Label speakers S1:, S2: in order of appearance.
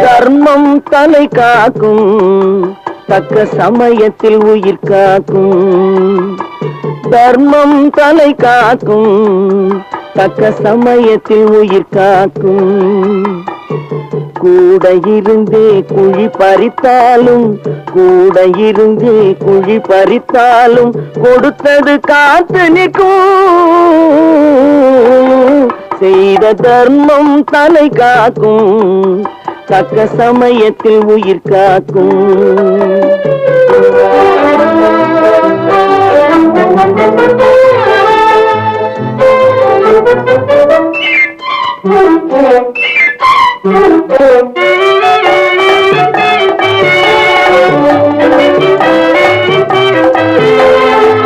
S1: தர்மம் தலை காக்கும், தக்க சமயத்தில் உயிர் காக்கும். தர்மம் தலை காக்கும், தக்க சமயத்தில் உயிர் காக்கும். கூட இருந்தே குழி பறித்தாலும், கூட இருந்தே குழி பறித்தாலும் கொடுத்தது காத்து நிற்கும். செய்த தர்மம் தலை காக்கும், தக்க சமயத்தில் உயிர் காக்கும்.